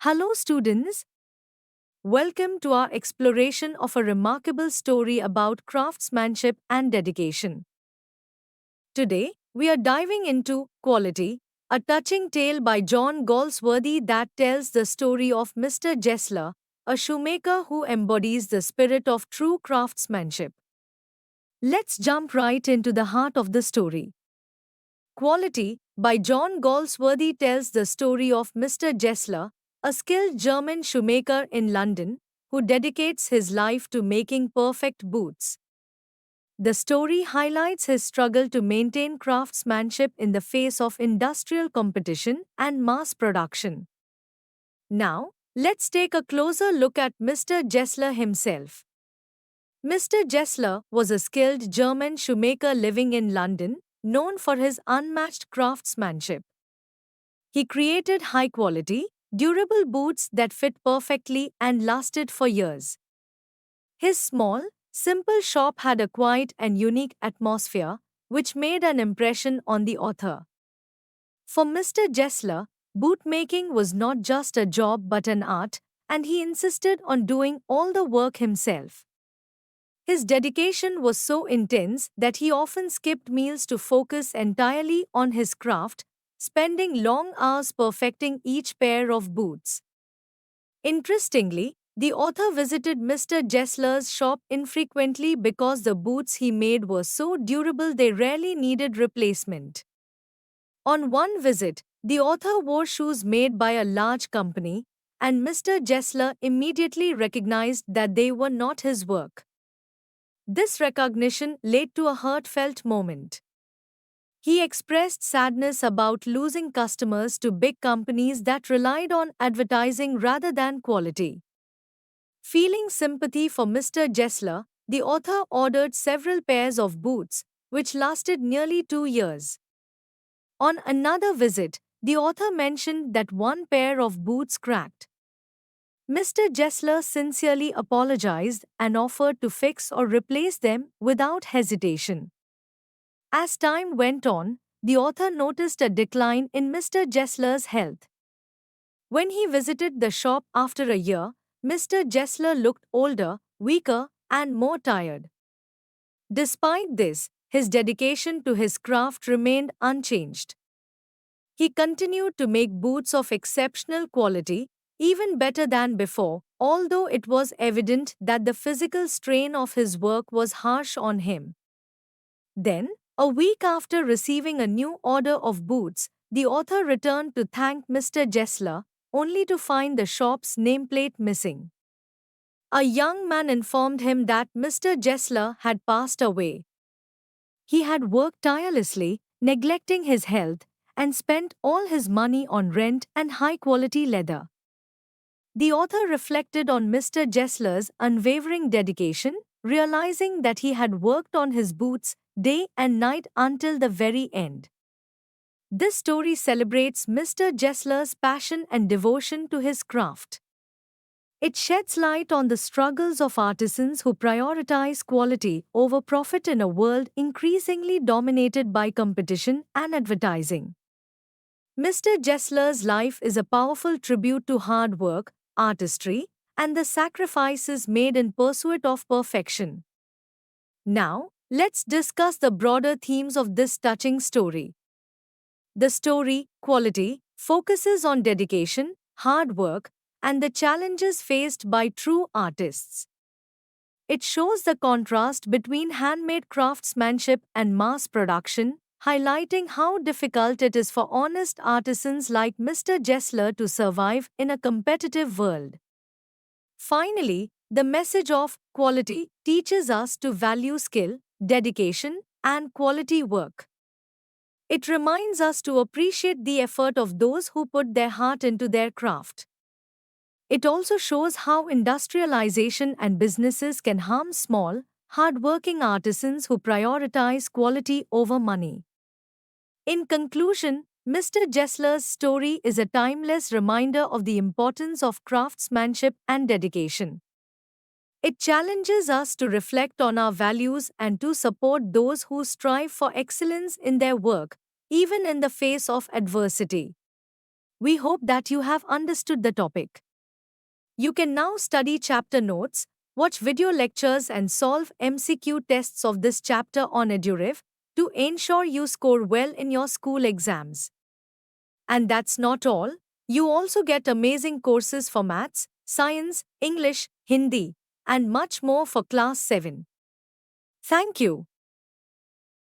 Hello, students. Welcome to our exploration of a remarkable story about craftsmanship and dedication. Today, we are diving into Quality, a touching tale by John Galsworthy that tells the story of Mr. Jessler, a shoemaker who embodies the spirit of true craftsmanship. Let's jump right into the heart of the story. Quality by John Galsworthy tells the story of Mr. Jessler, a skilled German shoemaker in London who dedicates his life to making perfect boots. The story highlights his struggle to maintain craftsmanship in the face of industrial competition and mass production. Now, let's take a closer look at Mr. Jessler himself. Mr. Jessler was a skilled German shoemaker living in London, known for his unmatched craftsmanship. He created high quality, durable boots that fit perfectly and lasted for years. His small, simple shop had a quiet and unique atmosphere, which made an impression on the author. For Mr. Jessler, bootmaking was not just a job but an art, and he insisted on doing all the work himself. His dedication was so intense that he often skipped meals to focus entirely on his craft, spending long hours perfecting each pair of boots. Interestingly, the author visited Mr. Jessler's shop infrequently because the boots he made were so durable they rarely needed replacement. On one visit, the author wore shoes made by a large company, and Mr. Jessler immediately recognized that they were not his work. This recognition led to a heartfelt moment. He expressed sadness about losing customers to big companies that relied on advertising rather than quality. Feeling sympathy for Mr. Jessler, the author ordered several pairs of boots, which lasted nearly 2 years. On another visit, the author mentioned that one pair of boots cracked. Mr. Jessler sincerely apologized and offered to fix or replace them without hesitation. As time went on, the author noticed a decline in Mr. Jessler's health. When he visited the shop after a year, Mr. Jessler looked older, weaker, and more tired. Despite this, his dedication to his craft remained unchanged. He continued to make boots of exceptional quality, even better than before, although it was evident that the physical strain of his work was harsh on him. Then, a week after receiving a new order of boots, the author returned to thank Mr. Jessler, only to find the shop's nameplate missing. A young man informed him that Mr. Jessler had passed away. He had worked tirelessly, neglecting his health, and spent all his money on rent and high-quality leather. The author reflected on Mr. Jessler's unwavering dedication, realizing that he had worked on his boots day and night until the very end. This story celebrates Mr. Jessler's passion and devotion to his craft. It sheds light on the struggles of artisans who prioritize quality over profit in a world increasingly dominated by competition and advertising. Mr. Jessler's life is a powerful tribute to hard work, artistry, and the sacrifices made in pursuit of perfection. Now, let's discuss the broader themes of this touching story. The story, Quality, focuses on dedication, hard work, and the challenges faced by true artists. It shows the contrast between handmade craftsmanship and mass production, highlighting how difficult it is for honest artisans like Mr. Jessler to survive in a competitive world. Finally, the message of quality teaches us to value skill, dedication, and quality work. It reminds us to appreciate the effort of those who put their heart into their craft. It also shows how industrialization and businesses can harm small, hardworking artisans who prioritize quality over money. In conclusion, Mr. Jessler's story is a timeless reminder of the importance of craftsmanship and dedication. It challenges us to reflect on our values and to support those who strive for excellence in their work, even in the face of adversity. We hope that you have understood the topic. You can now study chapter notes, watch video lectures, and solve MCQ tests of this chapter on EduRev to ensure you score well in your school exams. And that's not all. You also get amazing courses for maths, science, English, Hindi, and much more for class 7. Thank you.